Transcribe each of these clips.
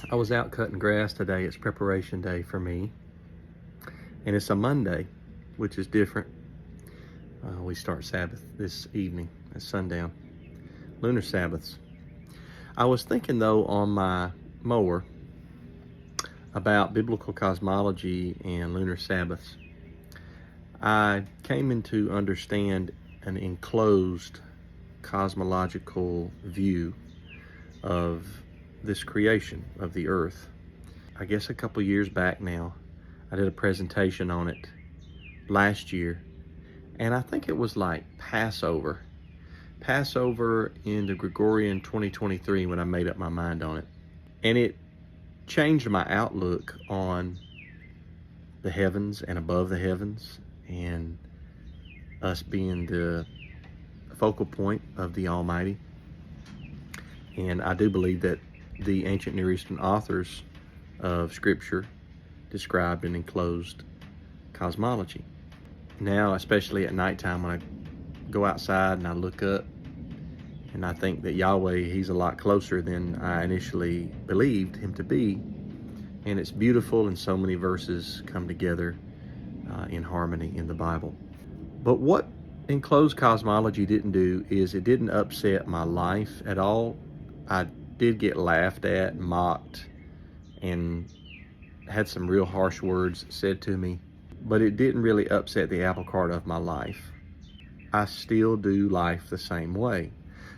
I was out cutting grass today. It's preparation day for me, and it's a Monday, which is different. We start Sabbath this evening at sundown. Lunar Sabbaths. I was thinking though on my mower about biblical cosmology and lunar Sabbaths. I came into understand an enclosed cosmological view of this creation of the earth. I guess a couple years back now, I did a presentation on it last year, and I think it was like Passover in the Gregorian 2023 when I made up my mind on it. And it changed my outlook on the heavens and above the heavens, and us being the focal point of the Almighty. And I do believe that the ancient Near Eastern authors of Scripture described an enclosed cosmology. Now, especially at nighttime, when I go outside and I look up and I think that Yahweh, he's a lot closer than I initially believed him to be. And it's beautiful, and so many verses come together in harmony in the Bible. But what enclosed cosmology didn't do is it didn't upset my life at all. I did get laughed at, mocked, and had some real harsh words said to me, but it didn't really upset the apple cart of my life. I still do life the same way.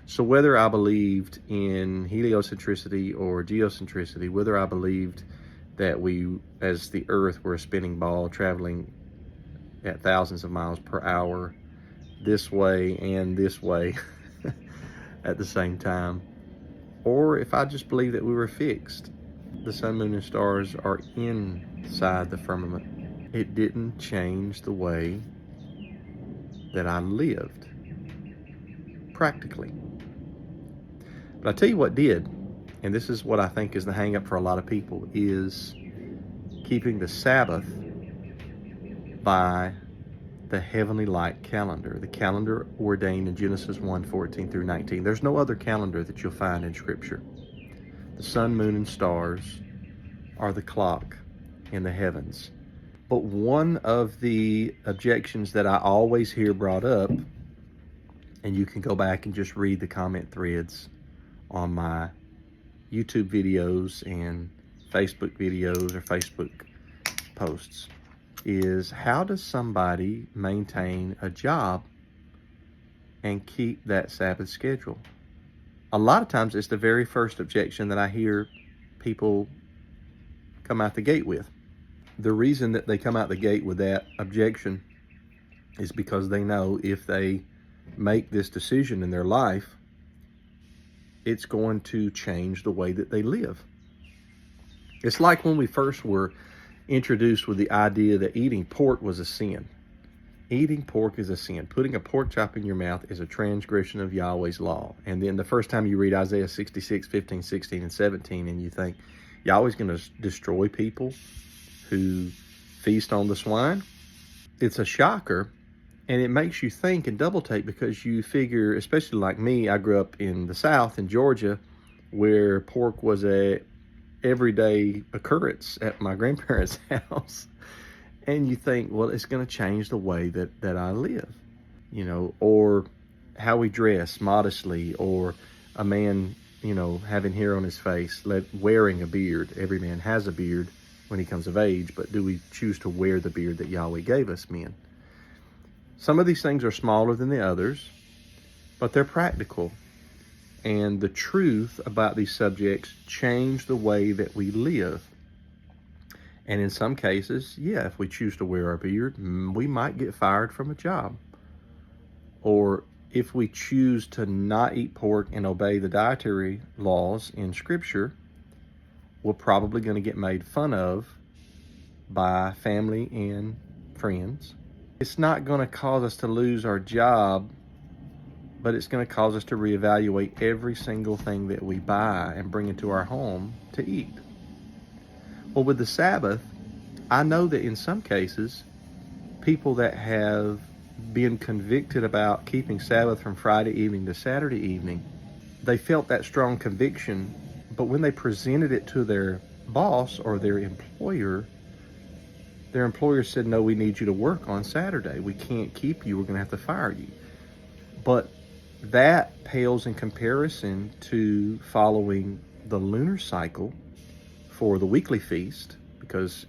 So whether I believed in heliocentricity or geocentricity, whether I believed that we, as the earth, were a spinning ball traveling at thousands of miles per hour, this way and this way at the same time, or if I just believe that we were fixed, the sun, moon, and stars are inside the firmament, it didn't change the way that I lived, practically. But I tell you what did, and this is what I think is the hang-up for a lot of people, is keeping the Sabbath by the heavenly light calendar, the calendar ordained in Genesis 1:14 through 19. There's no other calendar that you'll find in Scripture. The sun, moon, and stars are the clock in the heavens. But one of the objections that I always hear brought up, and you can go back and just read the comment threads on my YouTube videos and Facebook videos or Facebook posts, is how does somebody maintain a job and keep that Sabbath schedule? A lot of times it's the very first objection that I hear people come out the gate with. The reason that they come out the gate with that objection is because they know if they make this decision in their life, it's going to change the way that they live. It's like when we first were introduced with the idea that eating pork was a sin. Eating pork is a sin. Putting a pork chop in your mouth is a transgression of Yahweh's law. And then the first time you read Isaiah 66, 15, 16, and 17, and you think, Yahweh's going to destroy people who feast on the swine? It's a shocker, and it makes you think and double take, because you figure, especially like me, I grew up in the South, in Georgia, where pork was a everyday occurrence at my grandparents' house. And you think, well, it's going to change the way that I live, or how we dress modestly, or a man, having hair on his face, wearing a beard. Every man has a beard when he comes of age, but do we choose to wear the beard that Yahweh gave us men? Some of these things are smaller than the others, but they're practical. And the truth about these subjects change the way that we live. And in some cases, if we choose to wear our beard, we might get fired from a job. Or if we choose to not eat pork and obey the dietary laws in Scripture, we're probably going to get made fun of by family and friends. It's not going to cause us to lose our job, but it's going to cause us to reevaluate every single thing that we buy and bring into our home to eat. Well, with the Sabbath, I know that in some cases, people that have been convicted about keeping Sabbath from Friday evening to Saturday evening, they felt that strong conviction, But when they presented it to their boss or their employer said, no, we need you to work on Saturday. We can't keep you. We're going to have to fire you. But that pales in comparison to following the lunar cycle for the weekly feast, because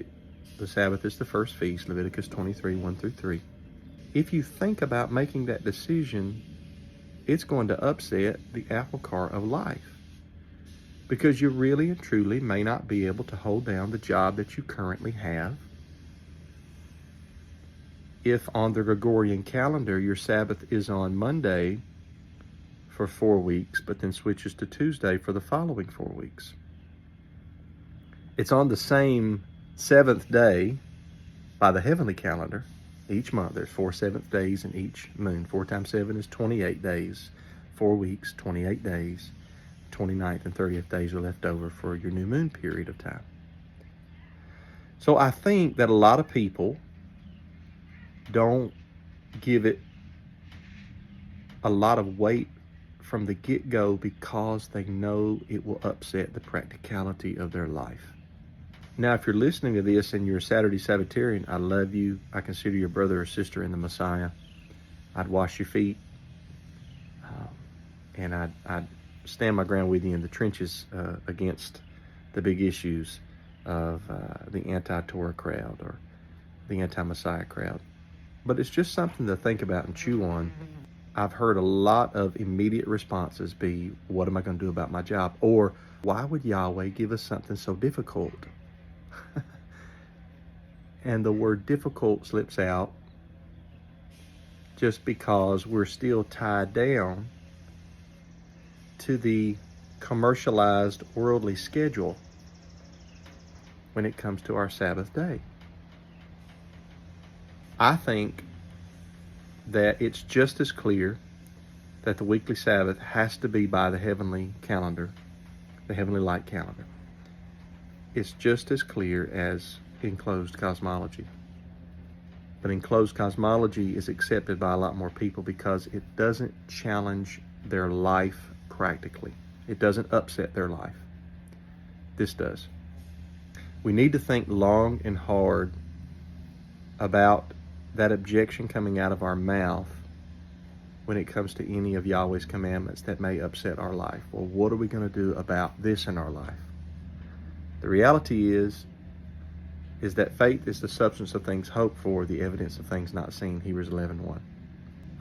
the Sabbath is the first feast, Leviticus 23, 1 through 3. If you think about making that decision, it's going to upset the apple cart of life, because you really and truly may not be able to hold down the job that you currently have. If on the Gregorian calendar your Sabbath is on Monday for 4 weeks, but then switches to Tuesday for the following 4 weeks, it's on the same seventh day by the heavenly calendar each month. There's 4 seventh days in each moon. 4 times 7 is 28 days. 4 weeks, 28 days. 29th and 30th days are left over for your new moon period of time. So I think that a lot of people don't give it a lot of weight from the get-go because they know it will upset the practicality of their life. Now, if you're listening to this and you're a Saturday Sabbatarian, I love you. I consider you a brother or sister in the Messiah. I'd wash your feet, and I'd stand my ground with you in the trenches against the big issues of the anti-Torah crowd or the anti-Messiah crowd. But it's just something to think about and chew on. I've heard a lot of immediate responses be, what am I going to do about my job? Or, why would Yahweh give us something so difficult? And the word difficult slips out just because we're still tied down to the commercialized worldly schedule when it comes to our Sabbath day. I think that it's just as clear that the weekly Sabbath has to be by the heavenly calendar, the heavenly light calendar. It's just as clear as enclosed cosmology. But enclosed cosmology is accepted by a lot more people because it doesn't challenge their life practically. It doesn't upset their life. This does. We need to think long and hard about that objection coming out of our mouth when it comes to any of Yahweh's commandments that may upset our life. Well, what are we going to do about this in our life? The reality is that faith is the substance of things hoped for, the evidence of things not seen, Hebrews 11:1.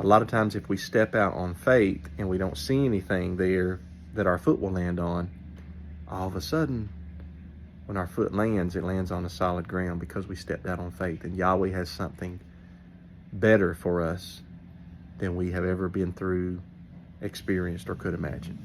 A lot of times if we step out on faith and we don't see anything there that our foot will land on, all of a sudden, when our foot lands, it lands on a solid ground because we stepped out on faith. And Yahweh has something better for us than we have ever been through, experienced, or could imagine.